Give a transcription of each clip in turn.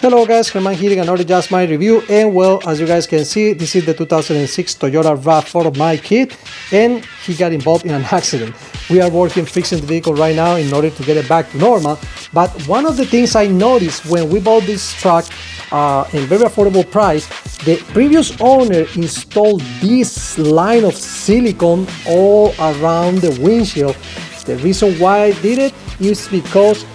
Hello guys, German here, another Just My review, and well, as you guys can see, this is the 2006 Toyota RAV4 of my kid, and he got involved in an accident. We are working fixing the vehicle right now in order to get it back to normal, but one of the things I noticed when we bought this truck in very affordable price, the previous owner installed this line of silicone all around the windshield. The reason why I did it is because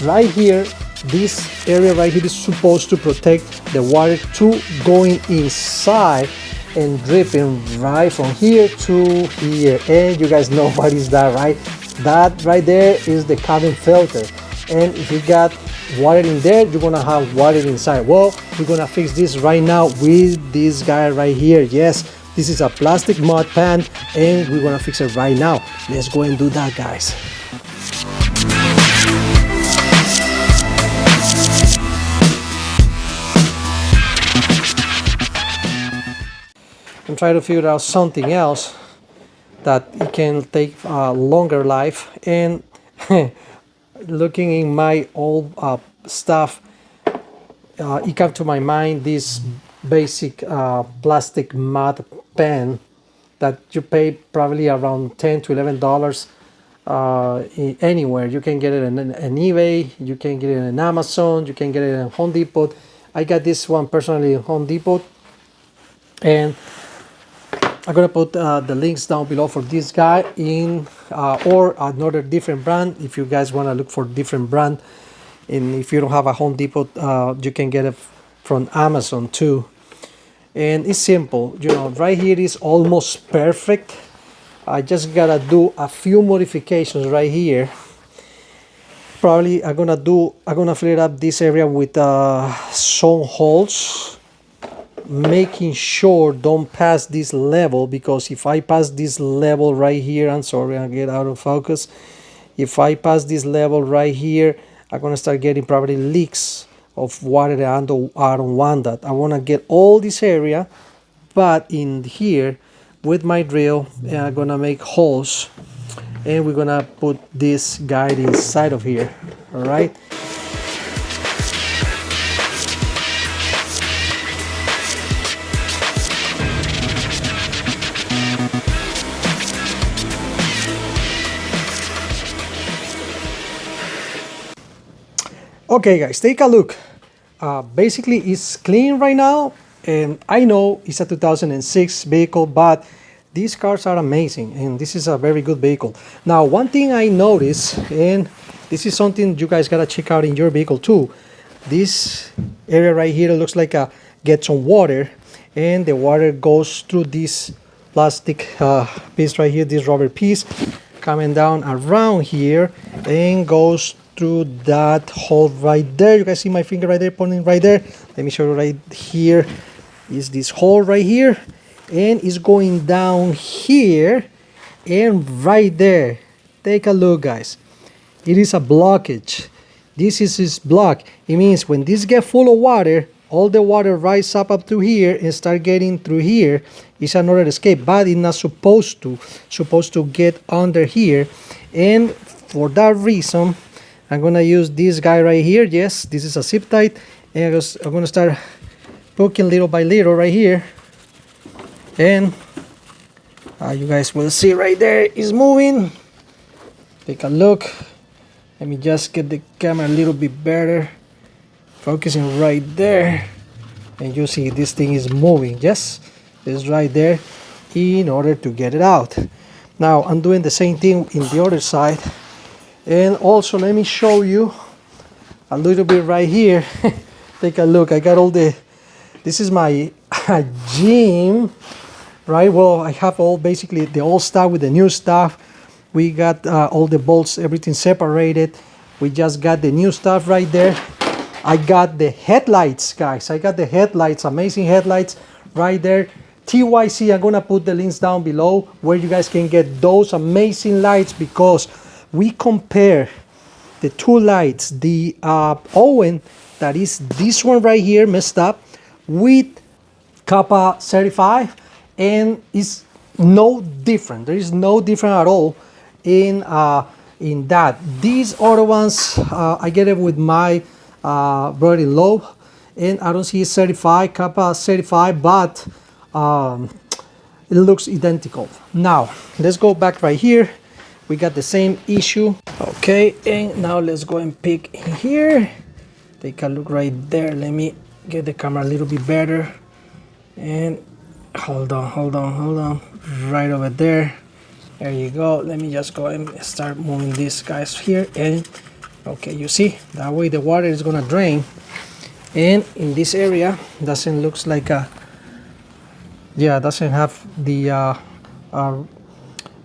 right here, this area right here is supposed to protect the water to going inside and dripping right from here to here. And you guys know what is that, right? That right there is the cabin filter, and if you got water in there, you're gonna have water inside. Well, we're gonna fix this right now with this guy right here. Yes, this is a plastic mud pan, and we're gonna fix it right now. Let's go and do that, guys. I'm trying to figure out something else that it can take a longer life, and looking in my old stuff, it came to my mind this basic plastic mud pan that you pay probably around $10 to $11 anywhere. You can get it on eBay, you can get it on Amazon, you can get it in Home Depot. I got this one personally in Home Depot, and I'm gonna put the links down below for this guy in or another different brand if you guys want to look for different brand. And if you don't have a Home Depot, you can get it from Amazon too. And it's simple, you know, right here is almost perfect. I just gotta do a few modifications right here. Probably I'm gonna fill up this area with some holes, making sure don't pass this level, because if I pass this level right here, I'm sorry, I'll get out of focus. If I pass this level right here, I'm gonna start getting probably leaks of water, and I don't want that. I want to get all this area, but in here with my drill, I'm gonna make holes, and we're gonna put this guide inside of here. All right. Okay guys, take a look. Basically it's clean right now, and I know it's a 2006 vehicle, but these cars are amazing, and this is a very good vehicle. Now one thing I noticed, and this is something you guys gotta check out in your vehicle too, this area right here looks like gets some water, and the water goes through this plastic piece right here, this rubber piece, coming down around here and goes through that hole right there. You guys see my finger right there pointing right there? Let me show you right here is this hole right here, and it's going down here and right there. Take a look, guys. It is a blockage. This is his block. It means when this gets full of water, all the water rises up to here and start getting through here. It's another escape, but it's not supposed to get under here. And for that reason, I'm gonna use this guy right here. Yes, this is a zip tight, and I'm gonna start poking little by little right here, and you guys will see right there is moving. Take a look. Let me just get the camera a little bit better, focusing right there, and you see this thing is moving. Yes, it's right there in order to get it out. Now I'm doing the same thing in the other side. And also let me show you a little bit right here. Take a look. I got all this is my gym, right? Well, I have all basically the old stuff with the new stuff. We got all the bolts, everything separated. We just got the new stuff right there. I got the headlights, guys. I got the headlights, amazing headlights right there. TYC, I'm gonna put the links down below where you guys can get those amazing lights, because we compare the two lights, the Owen, that is this one right here messed up, with Capa certified, and it's no different. There is no different at all in that. These other ones, I get it with my brother-in-law, and I don't see certified, Capa certified, but it looks identical. Now let's go back right here. We got the same issue. Okay, and now let's go and pick here. Take a look right there. Let me get the camera a little bit better. And hold on. Right over there. There you go. Let me just go and start moving these guys here. And okay, you see, that way the water is gonna drain. And in this area, doesn't looks like a, yeah, doesn't have the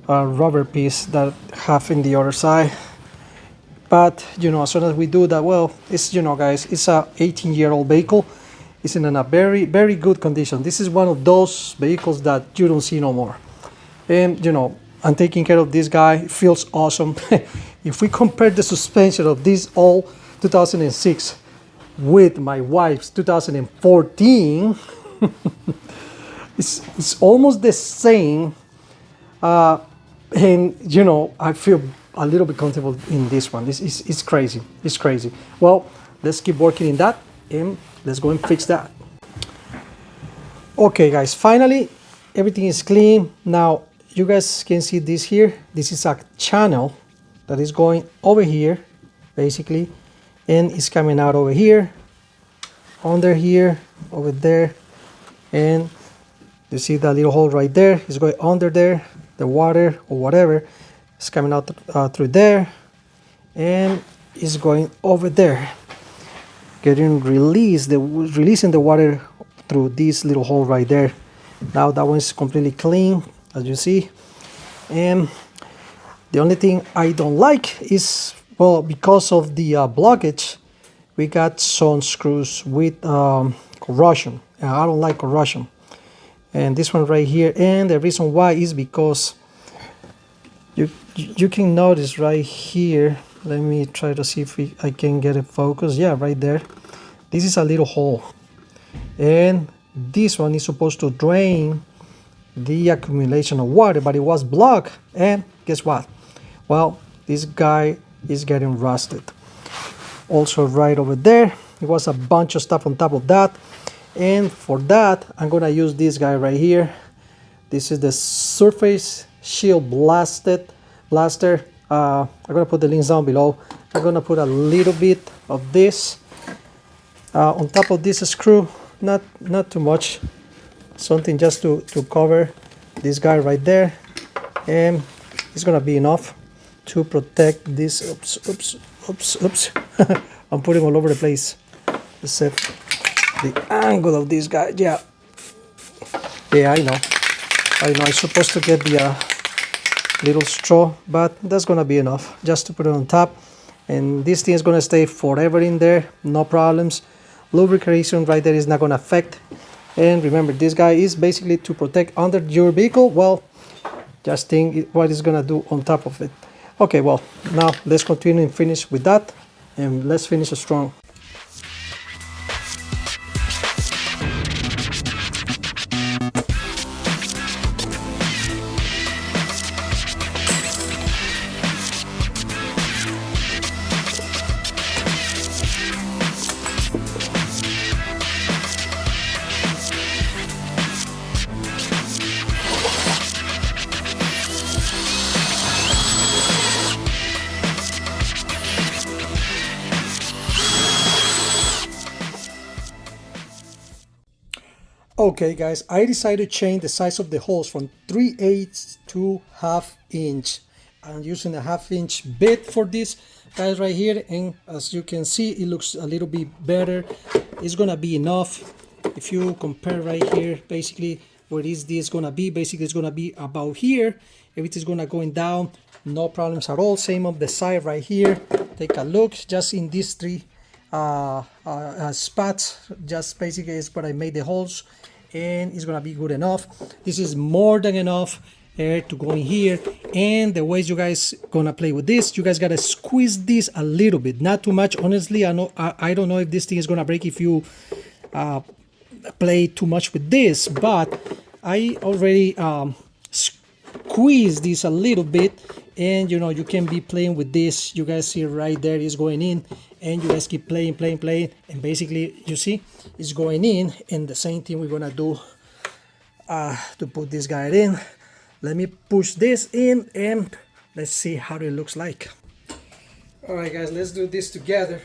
rubber piece that have in the other side. But you know, as soon as we do that, well, it's, you know, guys, it's a 18-year-old vehicle. It's in a very good condition. This is one of those vehicles that you don't see no more. And you know, I'm taking care of this guy. It feels awesome. If we compare the suspension of this old 2006 with my wife's 2014, it's almost the same. And you know, I feel a little bit comfortable in this one. It's crazy. It's crazy. Well, let's keep working in that and let's go and fix that. Okay, guys, finally everything is clean. Now you guys can see this here. This is a channel that is going over here, basically, and it's coming out over here, under here, over there, and you see that little hole right there. It's going under there. The water or whatever is coming out through there, and it's going over there, getting releasing the water through this little hole right there. Now that one is completely clean, as you see. And the only thing I don't like is, well, because of the blockage, we got some screws with corrosion, and I don't like corrosion. And this one right here, and the reason why is because you can notice right here. Let me try to see if I can get it focused. Yeah, right there. This is a little hole, and this one is supposed to drain the accumulation of water, but it was blocked. And guess what? Well, this guy is getting rusted. Also right over there, it was a bunch of stuff on top of that. And for that, I'm gonna use this guy right here. This is the Surface Shield Blaster. I'm gonna put the links down below. I'm gonna put a little bit of this on top of this screw. Not too much. Something just to cover this guy right there, and it's gonna be enough to protect this. Oops. I'm putting all over the place. Except the angle of this guy. Yeah, I know I'm supposed to get the little straw, but that's gonna be enough just to put it on top, and this thing is gonna stay forever in there, no problems. Lubrication right there is not gonna affect. And remember, this guy is basically to protect under your vehicle. Well, just think what it's gonna do on top of it. Okay, well, now let's continue and finish with that, and let's finish strong. Okay guys, I decided to change the size of the holes from 3/8 to 1/2 inch. I'm using a 1/2 inch bit for this guys right here, and as you can see, it looks a little bit better. It's gonna be enough. If you compare right here, basically where is this gonna be? Basically it's gonna be about here. Everything's gonna going down, no problems at all. Same on the side right here. Take a look, just in these three spots, just basically is where I made the holes, and it's gonna be good enough. This is more than enough air to go in here. And the ways you guys gonna play with this, you guys gotta squeeze this a little bit, not too much. Honestly, I don't know if this thing is gonna break if you play too much with this, but I already squeeze this a little bit, and you know, you can be playing with this. You guys see right there is going in, and you guys keep playing, and basically you see it's going in. And the same thing we're gonna do to put this guy in. Let me push this in and let's see how it looks like. All right guys, let's do this together.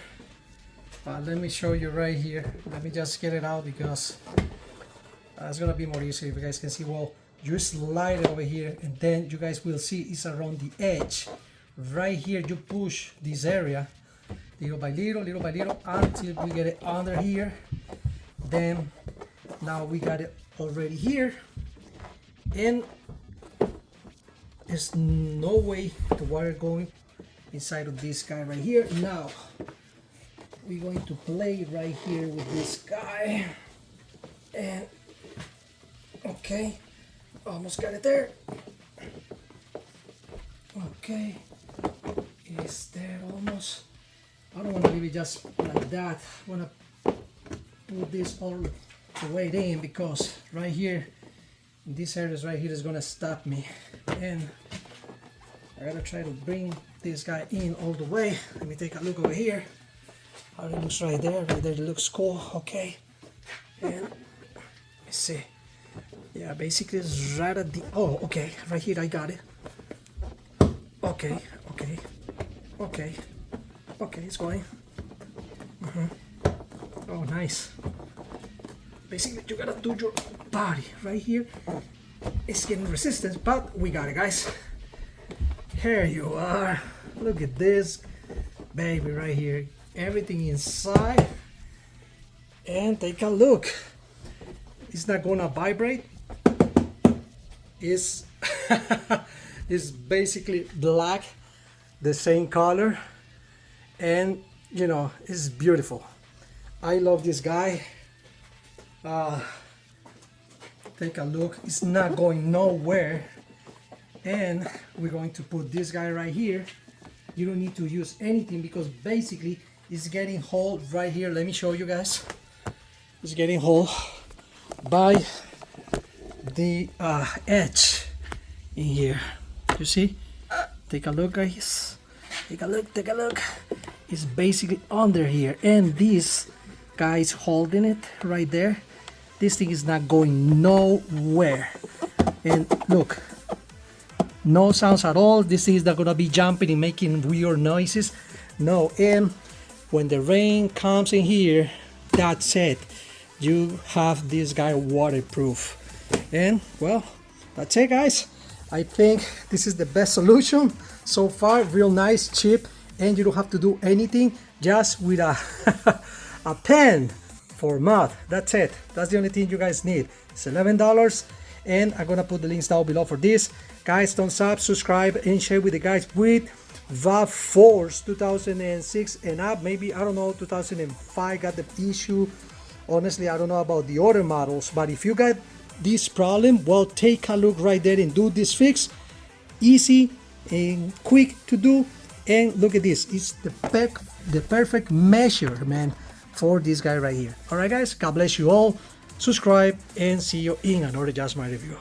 Let me show you right here. Let me just get it out because it's gonna be more easy if you guys can see. Well, you slide it over here and then you guys will see it's around the edge. Right here you push this area little by little until we get it under here. Then now we got it already here, and there's no way the water going inside of this guy right here. Now we're going to play right here with this guy, and okay, almost got it there. Okay, it's there almost. I don't want to leave it just like that. I want to put this all the way in because right here, in this area right here is gonna stop me, and I gotta try to bring this guy in all the way. Let me take a look over here. How it looks right there. Right there, it looks cool. Okay, and let's see. Yeah, basically it's right at the. Oh, okay. Right here, I got it. Okay, it's going. Oh, nice. Basically, you gotta do your body right here. It's getting resistance, but we got it, guys. Here you are. Look at this baby right here. Everything inside. And take a look. It's not gonna vibrate. It's it's basically black, the same color, and you know, it's beautiful. I love this guy. Take a look. It's not going nowhere. And we're going to put this guy right here. You don't need to use anything because basically it's getting hold right here. Let me show you guys. It's getting hold by the edge in here. You see? Take a look, guys. Take a look. It's basically under here, and this guy's holding it right there. This thing is not going nowhere. And look, no sounds at all. This thing is not gonna be jumping and making weird noises. No, and when the rain comes in here, that's it. You have this guy waterproof. And well, that's it, guys. I think this is the best solution so far. Real nice, cheap, and you don't have to do anything, just with a a pen for mud. That's it. That's the only thing you guys need. It's $11, and I'm gonna put the links down below for this. Guys, thumbs up, subscribe, and share with the guys with RAV4s 2006 and up. Maybe, I don't know, 2005 got the issue. Honestly, I don't know about the other models, but if you got this problem, well, take a look right there and do this fix. Easy and quick to do. And look at this, it's the perfect measurement for this guy right here. All right, guys, God bless you all. Subscribe and see you in another Just My Review.